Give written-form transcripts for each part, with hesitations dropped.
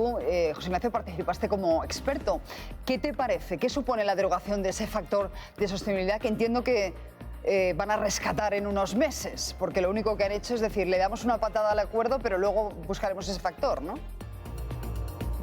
Tú, José Ignacio, participaste como experto. ¿Qué te parece? ¿Qué supone la derogación de ese factor de sostenibilidad que entiendo que van a rescatar en unos meses? Porque lo único que han hecho es decir, le damos una patada al acuerdo, pero luego buscaremos ese factor, ¿no?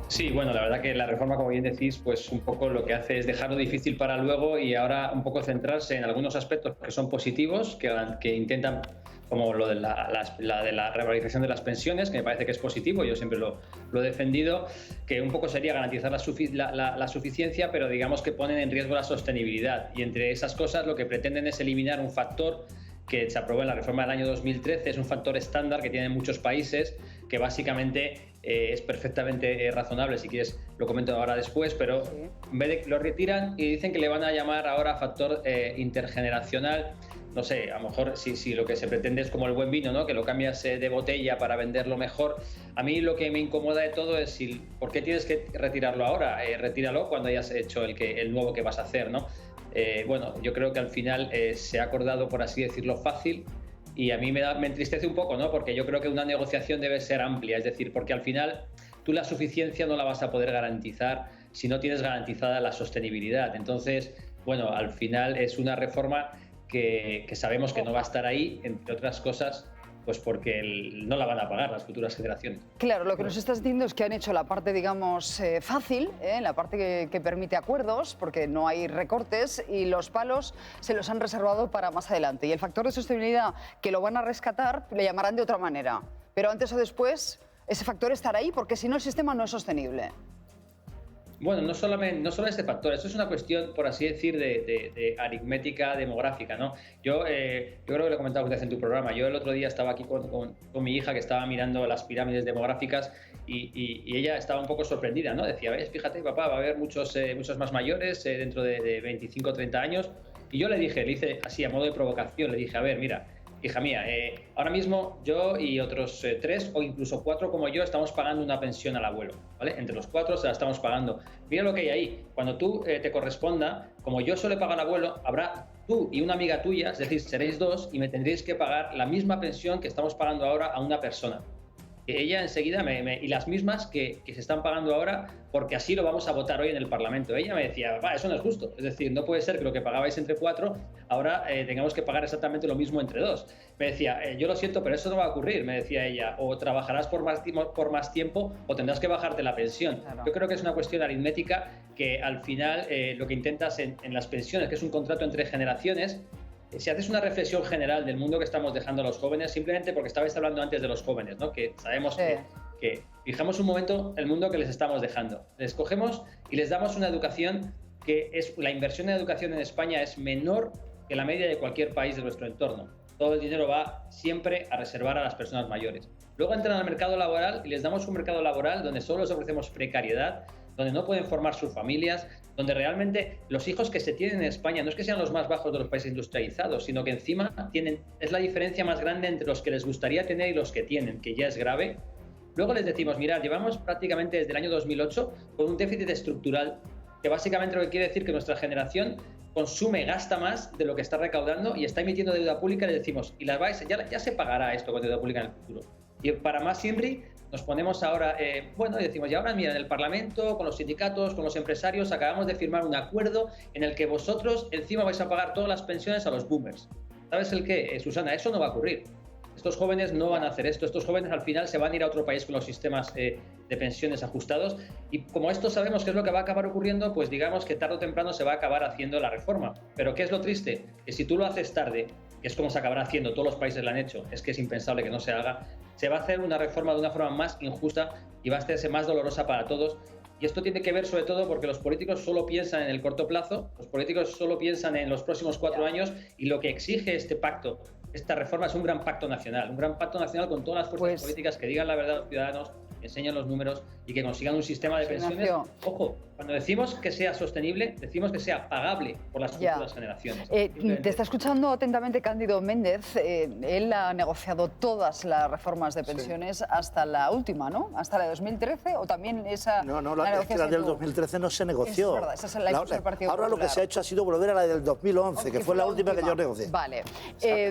Sí, bueno, la verdad que la reforma, como bien decís, pues un poco lo que hace es dejarlo difícil para luego y ahora un poco centrarse en algunos aspectos que son positivos, que intentan, como lo de la revalorización de las pensiones, que me parece que es positivo, yo siempre lo he defendido, que un poco sería garantizar la suficiencia, pero digamos que ponen en riesgo la sostenibilidad. Y entre esas cosas lo que pretenden es eliminar un factor que se aprobó en la reforma del año 2013, es un factor estándar que tienen muchos países, que básicamente es perfectamente razonable, si quieres lo comento ahora después, pero en vez de lo retiran y dicen que le van a llamar ahora factor intergeneracional. No sé, a lo mejor si lo que se pretende es como el buen vino, ¿no? Que lo cambias de botella para venderlo mejor. A mí lo que me incomoda de todo es ¿por qué tienes que retirarlo ahora? Retíralo cuando hayas hecho el nuevo que vas a hacer, ¿no? Bueno, yo creo que al final se ha acordado, por así decirlo, fácil, y a mí me entristece un poco, ¿no? Porque yo creo que una negociación debe ser amplia, es decir, porque al final tú la suficiencia no la vas a poder garantizar si no tienes garantizada la sostenibilidad. Entonces, bueno, al final es una reforma que sabemos que no va a estar ahí, entre otras cosas, pues porque no la van a pagar las futuras generaciones. Claro, lo que nos estás diciendo es que han hecho la parte, digamos, fácil, la parte que permite acuerdos, porque no hay recortes, y los palos se los han reservado para más adelante. Y el factor de sostenibilidad, que lo van a rescatar, le llamarán de otra manera. Pero antes o después, ese factor estará ahí, porque si no el sistema no es sostenible. Bueno, no solo este factor, eso es una cuestión, por así decir, de aritmética demográfica, ¿no? Yo creo que lo he comentado antes en tu programa. Yo el otro día estaba aquí con mi hija, que estaba mirando las pirámides demográficas, y ella estaba un poco sorprendida, ¿no? Decía, ¿ves? Fíjate, papá, va a haber muchos más mayores dentro de 25 o 30 años. Y yo le hice así a modo de provocación, le dije, a ver, mira, hija mía, ahora mismo yo y otros 3 o incluso 4 como yo estamos pagando una pensión al abuelo, ¿vale? Entre los 4 se la estamos pagando. Mira lo que hay ahí. Cuando tú te corresponda, como yo solo pago al abuelo, habrá tú y una amiga tuya, es decir, seréis 2 y me tendréis que pagar la misma pensión que estamos pagando ahora a una persona. Ella enseguida y las mismas que se están pagando ahora, porque así lo vamos a votar hoy en el Parlamento. Ella me decía, papá, eso no es justo. Es decir, no puede ser que lo que pagabais entre 4 ahora tengamos que pagar exactamente lo mismo entre 2. Me decía, yo lo siento, pero eso no va a ocurrir, me decía ella. O trabajarás por más tiempo o tendrás que bajarte la pensión. Claro. Yo creo que es una cuestión aritmética que al final lo que intentas en las pensiones, que es un contrato entre generaciones. Si haces una reflexión general del mundo que estamos dejando a los jóvenes, simplemente porque estabais hablando antes de los jóvenes, ¿no? Que sabemos que fijamos un momento el mundo que les estamos dejando. Les cogemos y les damos una educación la inversión en educación en España es menor que la media de cualquier país de nuestro entorno. Todo el dinero va siempre a reservar a las personas mayores. Luego entran al mercado laboral y les damos un mercado laboral donde solo les ofrecemos precariedad, donde no pueden formar sus familias, donde realmente los hijos que se tienen en España no es que sean los más bajos de los países industrializados, sino que encima es la diferencia más grande entre los que les gustaría tener y los que tienen, que ya es grave. Luego les decimos, mirad, llevamos prácticamente desde el año 2008 con un déficit estructural, que básicamente lo que quiere decir que nuestra generación gasta más de lo que está recaudando y está emitiendo deuda pública. Le decimos, y ya se pagará esto con deuda pública en el futuro. Y para más INRI nos ponemos ahora, y decimos, y ahora mira, en el Parlamento, con los sindicatos, con los empresarios, acabamos de firmar un acuerdo en el que vosotros encima vais a pagar todas las pensiones a los boomers. ¿Sabes el qué, Susana? Eso no va a ocurrir. Estos jóvenes no van a hacer esto. Estos jóvenes al final se van a ir a otro país con los sistemas de pensiones ajustados, y como esto sabemos qué es lo que va a acabar ocurriendo, pues digamos que tarde o temprano se va a acabar haciendo la reforma. Pero ¿qué es lo triste? Que si tú lo haces tarde, que es como se acabará haciendo, todos los países lo han hecho, es que es impensable que no se haga, se va a hacer una reforma de una forma más injusta y va a hacerse más dolorosa para todos. Y esto tiene que ver sobre todo porque los políticos solo piensan en el corto plazo, los políticos solo piensan en los próximos 4 años, y lo que exige este pacto, esta reforma, es un gran pacto nacional con todas las fuerzas políticas que digan la verdad a los ciudadanos, enseñan los números y que consigan un sistema de pensiones. Ojo, cuando decimos que sea sostenible, decimos que sea pagable por las futuras generaciones. Te está escuchando atentamente Cándido Méndez. Él ha negociado todas las reformas de pensiones hasta la última, ¿no? Hasta la de 2013, o también esa... No, es que la del 2013 no se negoció. Es verdad, esa es la del Partido Ahora Popular. Lo que se ha hecho ha sido volver a la del 2011, que fue la última que yo negocié. Vale.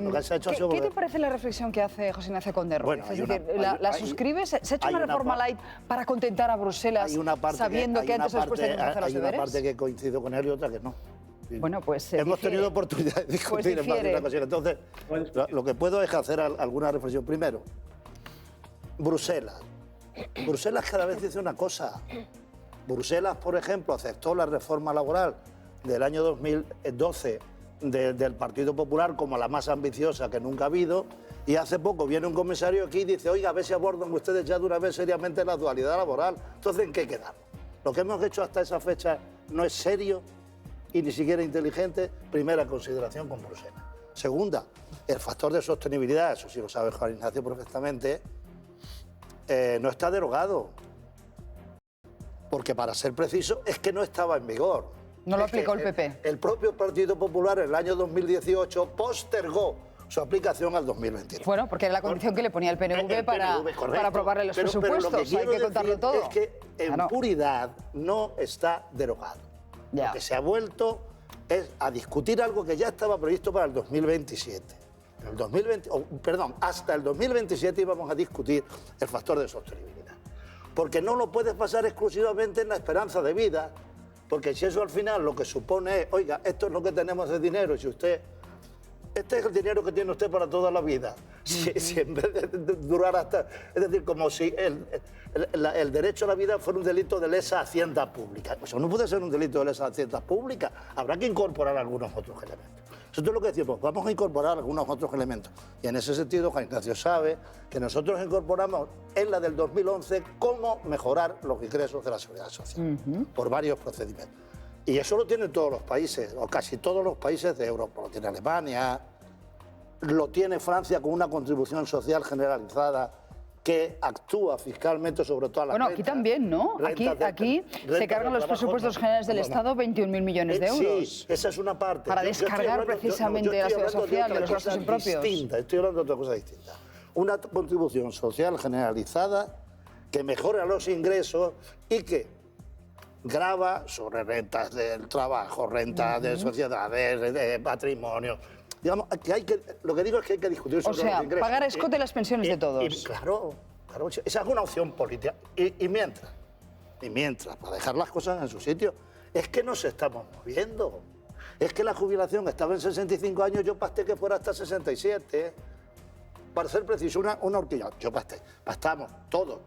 Lo que se ha hecho ha sido ¿Qué te parece la reflexión que hace José Ignacio Conde Ruiz? Bueno, ¿La suscribes? ¿Se ha hecho una reforma reforma light para contentar a Bruselas, sabiendo que antes o después tenemos que hacer los deberes? Hay una parte que coincido con él y otra que no. Bueno, pues hemos tenido oportunidad de discutir en varias ocasiones. Entonces, lo que puedo es hacer alguna reflexión. Primero, Bruselas. Bruselas cada vez dice una cosa. Bruselas, por ejemplo, aceptó la reforma laboral del año 2012 del Partido Popular como la más ambiciosa que nunca ha habido, y hace poco viene un comisario aquí y dice, oiga, a ver si abordan ustedes ya de una vez seriamente la dualidad laboral. Entonces, ¿en qué quedamos? Lo que hemos hecho hasta esa fecha no es serio y ni siquiera inteligente. Primera consideración con Bruselas. Segunda, el factor de sostenibilidad, eso sí lo sabe Juan Ignacio perfectamente, no está derogado. Porque, para ser preciso, es que no estaba en vigor. No lo aplicó el PP. El propio Partido Popular en el año 2018 postergó su aplicación al 2021. Bueno, porque era la condición que le ponía el PNV, para aprobarle los presupuestos. Pero lo que hay que contarlo todo. Es que en puridad no está derogado. Ya. Lo que se ha vuelto es a discutir algo que ya estaba previsto para el 2027. En el 2020, hasta el 2027 íbamos a discutir el factor de sostenibilidad. Porque no lo puedes basar exclusivamente en la esperanza de vida, porque si eso al final lo que supone es, oiga, esto es lo que tenemos de dinero, y si usted, este es el dinero que tiene usted para toda la vida, si en vez de durar hasta, es decir, como si el derecho a la vida fuera un delito de lesa hacienda pública. Eso no puede ser un delito de lesa hacienda pública, habrá que incorporar algunos otros elementos. Eso es lo que decimos, vamos a incorporar algunos otros elementos. Y en ese sentido, Juan Ignacio sabe que nosotros incorporamos en la del 2011 cómo mejorar los ingresos de la seguridad social, por varios procedimientos. Y eso lo tienen todos los países, o casi todos los países de Europa. Lo tiene Alemania, lo tiene Francia con una contribución social generalizada que actúa fiscalmente sobre todas las rentas. Bueno, aquí también, ¿no? Aquí se cargan los presupuestos generales del Estado 21.000 millones de euros. Sí, esa es una parte. Para descargar precisamente la seguridad social, de los gastos impropios. Estoy hablando de otra cosa distinta. Una contribución social generalizada que mejora los ingresos y que grava sobre rentas del trabajo, rentas de sociedades, de patrimonio. Digamos, lo que digo es que hay que discutir sobre los ingresos. Pagar a escote las pensiones de todos. Claro, esa es una opción política. Y mientras, para dejar las cosas en su sitio, es que nos estamos moviendo. Es que la jubilación estaba en 65 años, yo pasté que fuera hasta 67. Para ser preciso, una horquilla. Yo pastamos todos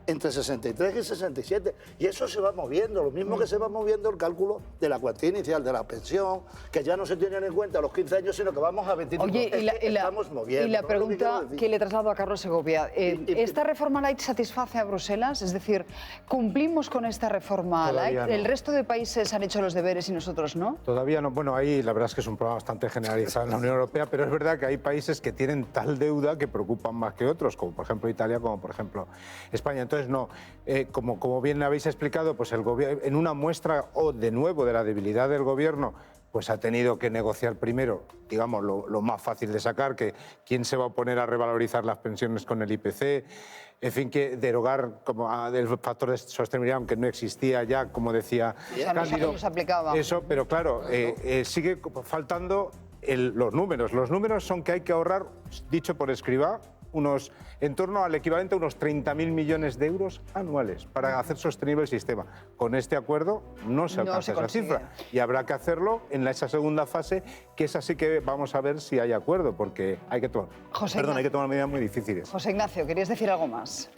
entre 63 y 67, y eso se va moviendo, lo mismo que se va moviendo el cálculo de la cuantía inicial de la pensión, que ya no se tienen en cuenta a los 15 años, sino que vamos a 25. Oye, estamos moviendo. Y la pregunta que le traslado a Carlos Segovia, ¿esta reforma light satisface a Bruselas? Es decir, ¿cumplimos con esta reforma light? No. ¿El resto de países han hecho los deberes y nosotros no? Todavía no. Bueno, ahí la verdad es que es un problema bastante generalizado en la Unión Europea, pero es verdad que hay países que tienen tal deuda que preocupan más que otros, como por ejemplo Italia, como por ejemplo España. Entonces, no, como bien habéis explicado, pues el gobierno, en una muestra de nuevo de la debilidad del gobierno, pues ha tenido que negociar primero, digamos, lo más fácil de sacar, que quién se va a oponer a revalorizar las pensiones con el IPC, en fin, que derogar el factor de sostenibilidad, aunque no existía ya, como decía Cándido. No se aplicaba. Eso, pero claro, sigue faltando los números. Los números son que hay que ahorrar, dicho por Escrivá, en torno al equivalente a unos 30.000 millones de euros anuales para hacer sostenible el sistema. Con este acuerdo no se alcanza esa cifra y habrá que hacerlo en esa segunda fase, que es así que vamos a ver si hay acuerdo, porque hay que tomar medidas muy difíciles. José Ignacio, ¿querías decir algo más?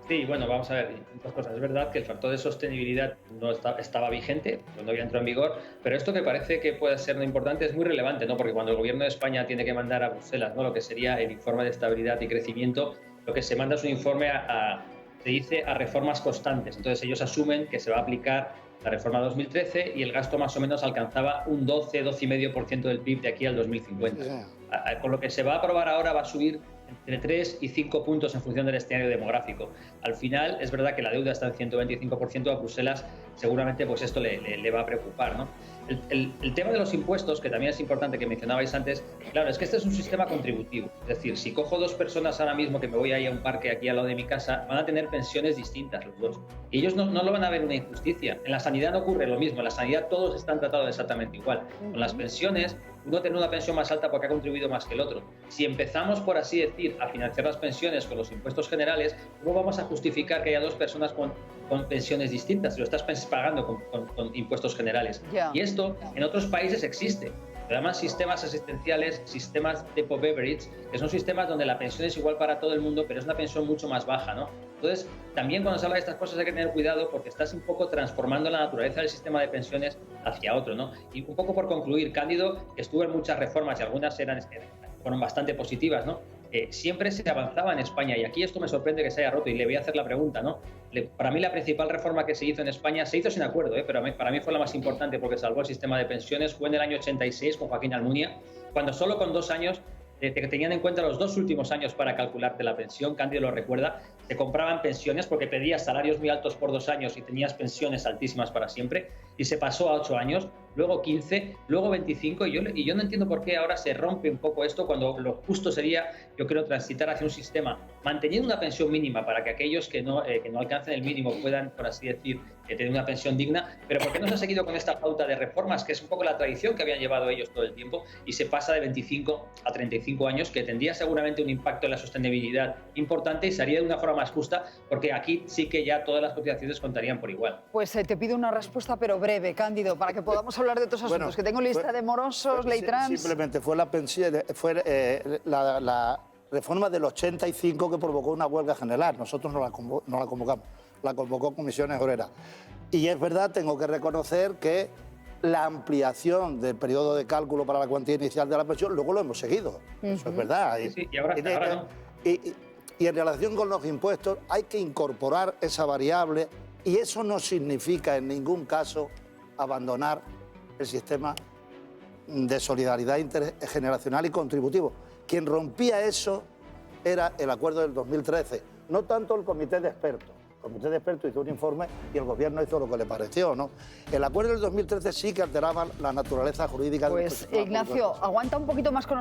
Sí, bueno, vamos a ver, dos cosas. Es verdad que el factor de sostenibilidad no estaba vigente, no había entrado en vigor, pero esto que parece que puede ser no importante es muy relevante, ¿no? Porque cuando el gobierno de España tiene que mandar a Bruselas, ¿no?, lo que sería el informe de estabilidad y crecimiento, lo que se manda es un informe se dice a reformas constantes. Entonces ellos asumen que se va a aplicar la reforma 2013 y el gasto más o menos alcanzaba un 12,5% del PIB de aquí al 2050. Con lo que se va a aprobar ahora va a subir entre 3 y 5 puntos en función del escenario demográfico. Al final, es verdad que la deuda está en 125%, a Bruselas seguramente pues esto le va a preocupar, ¿no? El tema de los impuestos, que también es importante, que mencionabais antes, claro, es que este es un sistema contributivo. Es decir, si cojo dos personas ahora mismo que me voy ahí a un parque aquí al lado de mi casa, van a tener pensiones distintas los dos. Y ellos no lo van a ver una injusticia. En la sanidad no ocurre lo mismo. En la sanidad todos están tratados exactamente igual. Con las pensiones, uno tener una pensión más alta porque ha contribuido más que el otro. Si empezamos, por así decir, a financiar las pensiones con los impuestos generales, ¿cómo vamos a justificar que haya dos personas con pensiones distintas si lo estás pagando con impuestos generales? Y esto en otros países existe. Se llaman sistemas asistenciales, sistemas tipo Beveridge, que son sistemas donde la pensión es igual para todo el mundo, pero es una pensión mucho más baja, ¿no? Entonces, también cuando se habla de estas cosas hay que tener cuidado porque estás un poco transformando la naturaleza del sistema de pensiones hacia otro, ¿no? Y un poco por concluir, Cándido estuvo en muchas reformas y algunas fueron bastante positivas, ¿no? Siempre se avanzaba en España y aquí esto me sorprende que se haya roto y le voy a hacer la pregunta, ¿no? Para mí la principal reforma que se hizo en España, se hizo sin acuerdo, pero para mí fue la más importante porque salvó el sistema de pensiones, fue en el año 86 con Joaquín Almunia, cuando solo con 2 años que tenían en cuenta los 2 últimos años para calcularte la pensión, Cándido lo recuerda, se compraban pensiones porque pedías salarios muy altos por 2 años y tenías pensiones altísimas para siempre, y se pasó a 8 años, luego 15, luego 25, y yo no entiendo por qué ahora se rompe un poco esto cuando lo justo sería, yo creo, transitar hacia un sistema manteniendo una pensión mínima para que aquellos que no alcancen el mínimo puedan, por así decir, tener una pensión digna, pero ¿por qué no se ha seguido con esta pauta de reformas, que es un poco la tradición que habían llevado ellos todo el tiempo, y se pasa de 25 a 35 años, que tendría seguramente un impacto en la sostenibilidad importante y sería de una forma más justa, porque aquí sí que ya todas las cotizaciones contarían por igual? Pues te pido una respuesta, pero breve, Cándido, para que podamos hablar de otros asuntos, que tengo lista de morosos, ley trans... Simplemente fue la pensión, la reforma del 85 que provocó una huelga general. Nosotros no la convocamos, la convocó Comisiones Obreras. Y es verdad, tengo que reconocer que la ampliación del periodo de cálculo para la cuantía inicial de la pensión, luego lo hemos seguido. Eso es verdad. Sí, y ahora no. Y en relación con los impuestos, hay que incorporar esa variable y eso no significa en ningún caso abandonar el sistema de solidaridad intergeneracional y contributivo. Quien rompía eso era el acuerdo del 2013, no tanto el comité de expertos. El comité de expertos hizo un informe y el gobierno hizo lo que le pareció, ¿no? El acuerdo del 2013 sí que alteraba la naturaleza jurídica del sistema. Pues Ignacio, aguanta un poquito más con